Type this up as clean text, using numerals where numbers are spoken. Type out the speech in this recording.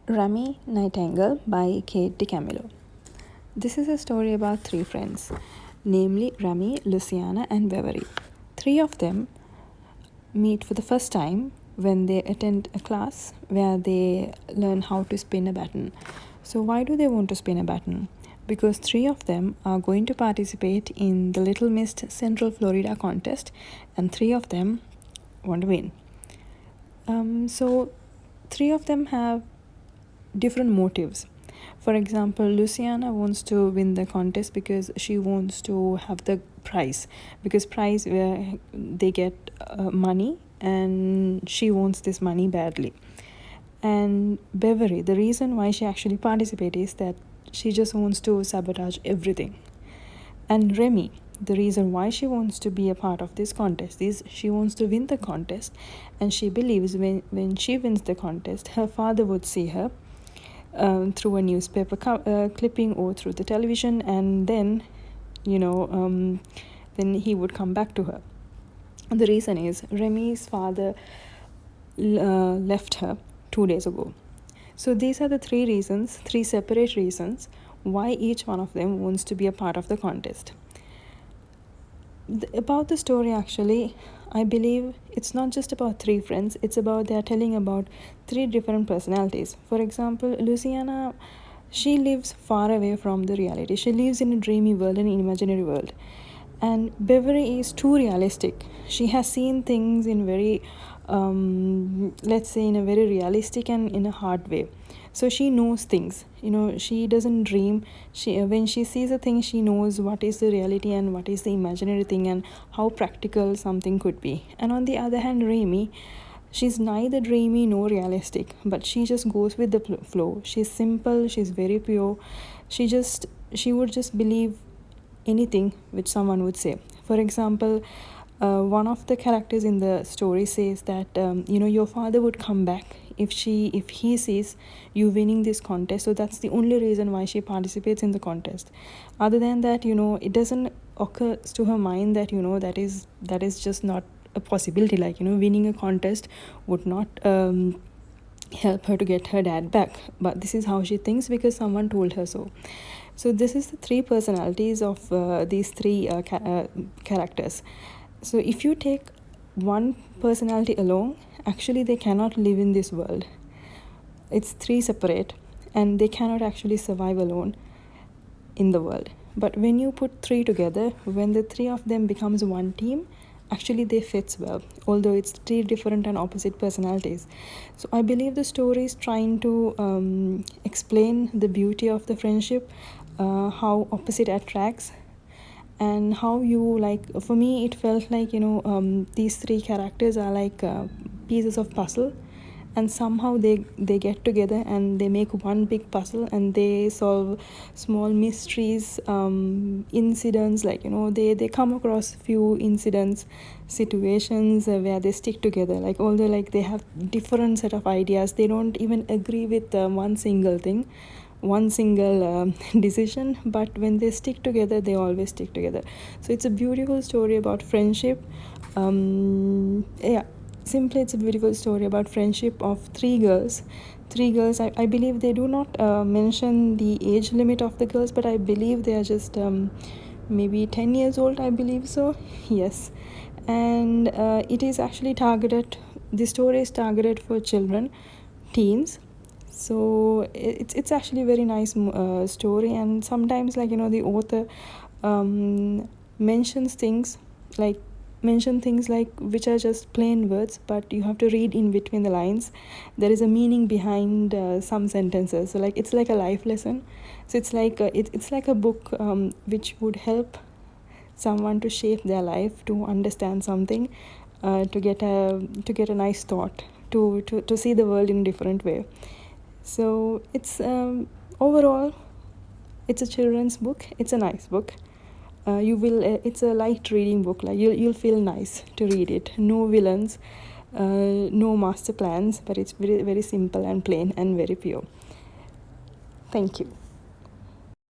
Raymie, Nightingale by DiCamillo. This is a story about three friends, namely Raymie, Luciana, and Beverly. Three of them meet for the first time when they attend a class where they learn how to spin a baton. So, why do they want to spin a baton? Because three of them are going to participate in the Little Miss Central Florida contest, and three of them want to win. So, three of them have different motives. For example, Luciana wants to win the contest because she wants to have the prize, because prize where they get money, and she wants this money badly. And Beverly, the reason why she actually participates is that she just wants to sabotage everything. And Raymie, the reason why she wants to be a part of this contest is she wants to win the contest, and she believes when she wins the contest, her father would see her through a newspaper clipping or through the television, and then then he would come back to her. And the reason is Remy's father left her 2 days ago. So these are the three separate reasons why each one of them wants to be a part of the contest. About the story, actually, I believe it's not just about three friends, it's about they're telling about three different personalities. For example, Luciana, she lives far away from the reality. She lives in a dreamy world, an imaginary world. And Beverly is too realistic. She has seen things in very let's say in a very realistic and in a hard way. So she knows things, she doesn't dream. When she sees a thing, she knows what is the reality and what is the imaginary thing and how practical something could be. And on the other hand, Raymie, she's neither dreamy nor realistic, but she just goes with the flow. She's simple, she's very pure. She would just believe anything which someone would say. For example, one of the characters in the story says that your father would come back if he sees you winning this contest. So that's the only reason why she participates in the contest. Other than that, it doesn't occur to her mind that that is just not a possibility. Like, winning a contest would not help her to get her dad back, but this is how she thinks because someone told her so. So this is the three personalities of these three characters. So if you take one personality alone, actually they cannot live in this world. It's three separate, and they cannot actually survive alone in the world. But when you put three together, when the three of them becomes one team, actually they fits well, although it's three different and opposite personalities. So I believe the story is trying to explain the beauty of the friendship, how opposite attracts, and how for me it felt like these three characters are like pieces of puzzle, and somehow they get together and they make one big puzzle, and they solve small mysteries, incidents, they come across few incidents, situations where they stick together. Like, although they have different set of ideas, they don't even agree with one single decision, but when they stick together, they always stick together. So it's a beautiful story about friendship. Simply, it's a beautiful story about friendship of three girls. I believe they do not mention the age limit of the girls, but I believe they are just maybe 10 years old, I believe so. Yes. And it is actually the story is targeted for children, teens. So it's actually a very nice story. And sometimes the author mentions things like which are just plain words, but you have to read in between the lines. There is a meaning behind some sentences. So it's like a life lesson. So it's like a book which would help someone to shape their life, to understand something, to get a nice thought, to see the world in a different way. So it's overall, it's a children's book. It's a nice book. It's a light reading book. Like, you'll feel nice to read it. No villains, no master plans, but it's very, very simple and plain and very pure. Thank you.